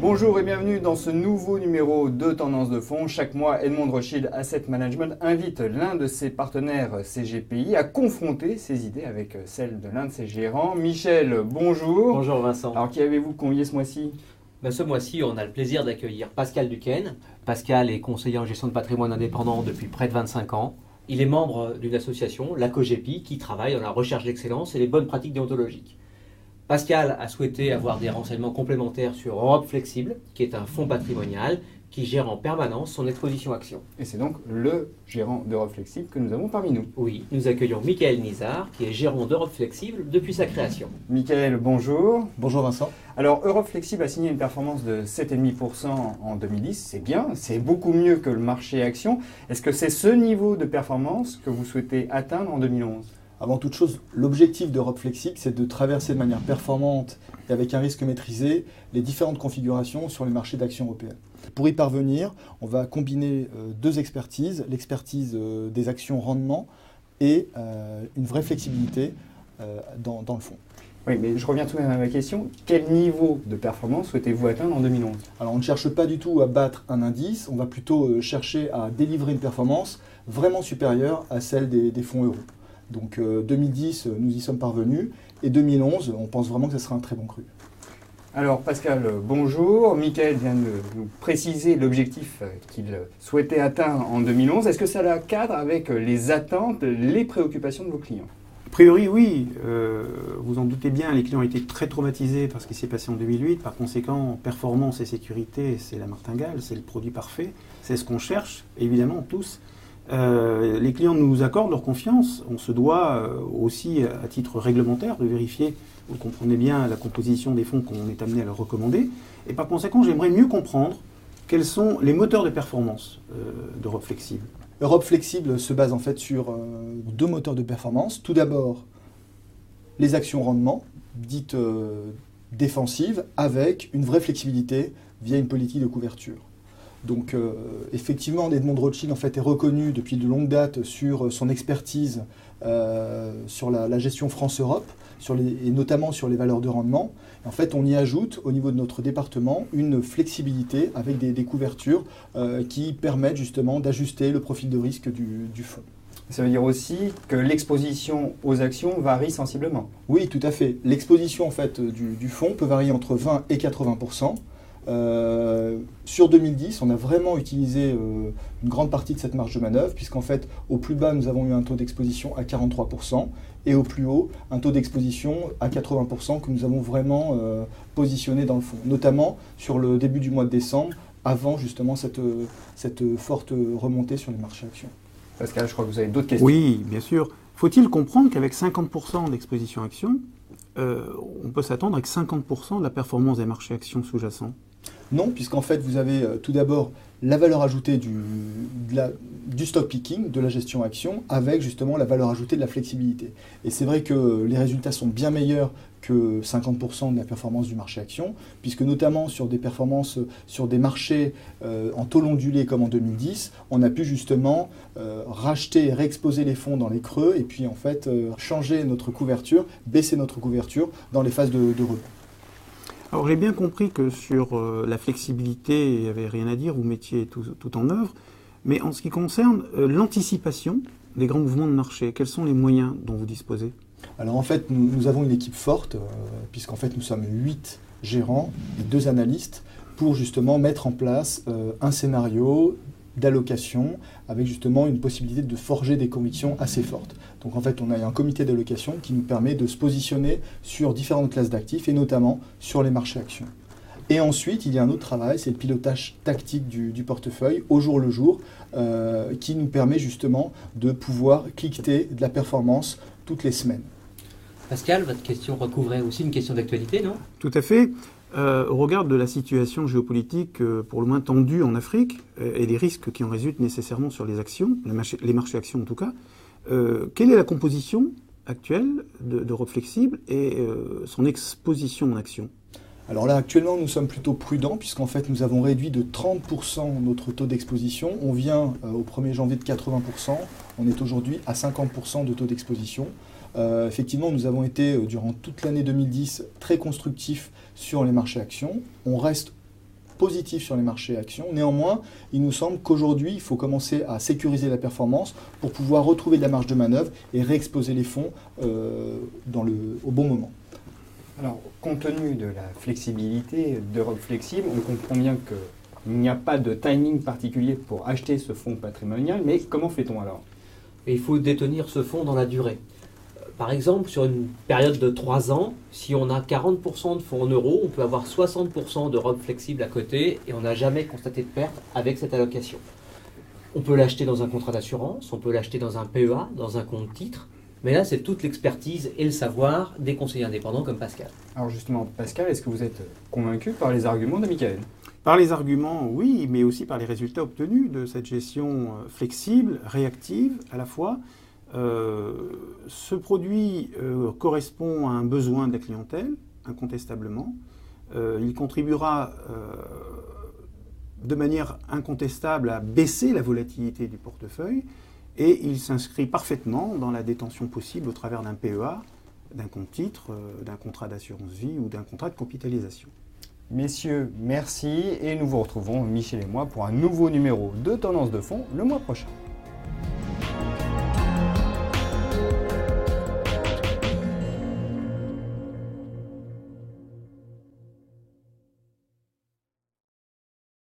Bonjour et bienvenue dans ce nouveau numéro de Tendance de Fonds. Chaque mois, Edmond Rothschild Asset Management invite l'un de ses partenaires CGPI à confronter ses idées avec celles de l'un de ses gérants. Michel, bonjour. Bonjour Vincent. Alors qui avez-vous convié ce mois-ci ? Ce mois-ci, on a le plaisir d'accueillir Pascal Duquesne. Pascal est conseiller en gestion de patrimoine indépendant depuis près de 25 ans. Il est membre d'une association, la COGEPI, qui travaille dans la recherche d'excellence et les bonnes pratiques déontologiques. Pascal a souhaité avoir des renseignements complémentaires sur Europe Flexible, qui est un fonds patrimonial qui gère en permanence son exposition action. Et c'est donc le gérant d'Europe Flexible que nous avons parmi nous. Oui, nous accueillons Michael Nizar, qui est gérant d'Europe Flexible depuis sa création. Michael, bonjour. Bonjour Vincent. Alors Europe Flexible a signé une performance de 7,5% en 2010, c'est bien, c'est beaucoup mieux que le marché action. Est-ce que c'est ce niveau de performance que vous souhaitez atteindre en 2011 ? Avant toute chose, l'objectif d'Europe Flexible, c'est de traverser de manière performante et avec un risque maîtrisé les différentes configurations sur les marchés d'actions européens. Pour y parvenir, on va combiner deux expertises, l'expertise des actions rendement et une vraie flexibilité dans le fonds. Oui, mais je reviens tout de même à ma question. Quel niveau de performance souhaitez-vous atteindre en 2011 ? Alors on ne cherche pas du tout à battre un indice, on va plutôt chercher à délivrer une performance vraiment supérieure à celle des fonds euros. Donc 2010, nous y sommes parvenus, et 2011, on pense vraiment que ce sera un très bon cru. Alors Pascal, bonjour. Michael vient de nous préciser l'objectif qu'il souhaitait atteindre en 2011. Est-ce que ça la cadre avec les attentes, les préoccupations de vos clients ? A priori, oui. Vous en doutez bien, les clients ont été très traumatisés par ce qui s'est passé en 2008. Par conséquent, performance et sécurité, c'est la martingale, c'est le produit parfait. C'est ce qu'on cherche, évidemment, tous. Les clients nous accordent leur confiance. On se doit aussi, à titre réglementaire, de vérifier, vous le comprenez bien, la composition des fonds qu'on est amené à leur recommander. Et par conséquent, j'aimerais mieux comprendre quels sont les moteurs de performance d'Europe Flexible. Europe Flexible se base en fait sur deux moteurs de performance. Tout d'abord, les actions rendement, dites défensives, avec une vraie flexibilité via une politique de couverture. Donc effectivement, Edmond Rothschild en fait, est reconnu depuis de longue date sur son expertise sur la gestion France-Europe, et notamment sur les valeurs de rendement. En fait, on y ajoute au niveau de notre département une flexibilité avec des couvertures qui permettent justement d'ajuster le profil de risque du fonds. Ça veut dire aussi que l'exposition aux actions varie sensiblement. Oui, tout à fait. L'exposition en fait, du fonds peut varier entre 20 et 80%. Sur 2010, on a vraiment utilisé une grande partie de cette marge de manœuvre, puisqu'en fait, au plus bas, nous avons eu un taux d'exposition à 43%, et au plus haut, un taux d'exposition à 80% que nous avons vraiment positionné dans le fonds, notamment sur le début du mois de décembre, avant justement cette forte remontée sur les marchés actions. Pascal, je crois que vous avez d'autres questions. Oui, bien sûr. Faut-il comprendre qu'avec 50% d'exposition action, on peut s'attendre avec 50% de la performance des marchés actions sous-jacents ? Non, puisqu'en fait, vous avez tout d'abord la valeur ajoutée du stock picking, de la gestion action, avec justement la valeur ajoutée de la flexibilité. Et c'est vrai que les résultats sont bien meilleurs que 50% de la performance du marché action, puisque notamment sur des performances sur des marchés en taux ondulé comme en 2010, on a pu justement racheter et réexposer les fonds dans les creux, et puis en fait changer notre couverture, baisser notre couverture dans les phases de rebond. Alors j'ai bien compris que sur la flexibilité, il n'y avait rien à dire, vous mettiez tout en œuvre, mais en ce qui concerne l'anticipation des grands mouvements de marché, quels sont les moyens dont vous disposez ? Alors en fait, nous avons une équipe forte, puisqu'en fait nous sommes 8 gérants et 2 analystes, pour justement mettre en place un scénario d'allocation avec justement une possibilité de forger des convictions assez fortes. Donc en fait, on a un comité d'allocation qui nous permet de se positionner sur différentes classes d'actifs et notamment sur les marchés actions. Et ensuite, il y a un autre travail, c'est le pilotage tactique du portefeuille au jour le jour qui nous permet justement de pouvoir cliqueter de la performance toutes les semaines. Pascal, votre question recouvrait aussi une question d'actualité, non ? Tout à fait. Au regard de la situation géopolitique pour le moins tendue en Afrique et des risques qui en résultent nécessairement sur les actions, les marchés actions en tout cas, quelle est la composition actuelle d'Europe Flexible et son exposition en actions ? Alors là, actuellement, nous sommes plutôt prudents puisqu'en fait, nous avons réduit de 30% notre taux d'exposition. On vient au 1er janvier de 80%, on est aujourd'hui à 50% de taux d'exposition. Effectivement, nous avons été, durant toute l'année 2010, très constructifs sur les marchés actions. On reste positif sur les marchés actions. Néanmoins, il nous semble qu'aujourd'hui, il faut commencer à sécuriser la performance pour pouvoir retrouver de la marge de manœuvre et réexposer les fonds au bon moment. Alors, compte tenu de la flexibilité d'Europe Flexible, on comprend bien qu'il n'y a pas de timing particulier pour acheter ce fonds patrimonial, mais comment fait-on alors? Et il faut détenir ce fonds dans la durée. Par exemple, sur une période de 3 ans, si on a 40% de fonds en euros, on peut avoir 60% d'Europe Flexible à côté et on n'a jamais constaté de perte avec cette allocation. On peut l'acheter dans un contrat d'assurance, on peut l'acheter dans un PEA, dans un compte titre, mais là c'est toute l'expertise et le savoir des conseillers indépendants comme Pascal. Alors justement, Pascal, est-ce que vous êtes convaincu par les arguments de Michael? Par les arguments, oui, mais aussi par les résultats obtenus de cette gestion flexible, réactive à la fois. Ce produit correspond à un besoin de la clientèle, incontestablement. Il contribuera de manière incontestable à baisser la volatilité du portefeuille et il s'inscrit parfaitement dans la détention possible au travers d'un PEA, d'un compte titre, d'un contrat d'assurance vie ou d'un contrat de capitalisation. Messieurs, merci et nous vous retrouvons, Michel et moi, pour un nouveau numéro de Tendance de fonds le mois prochain.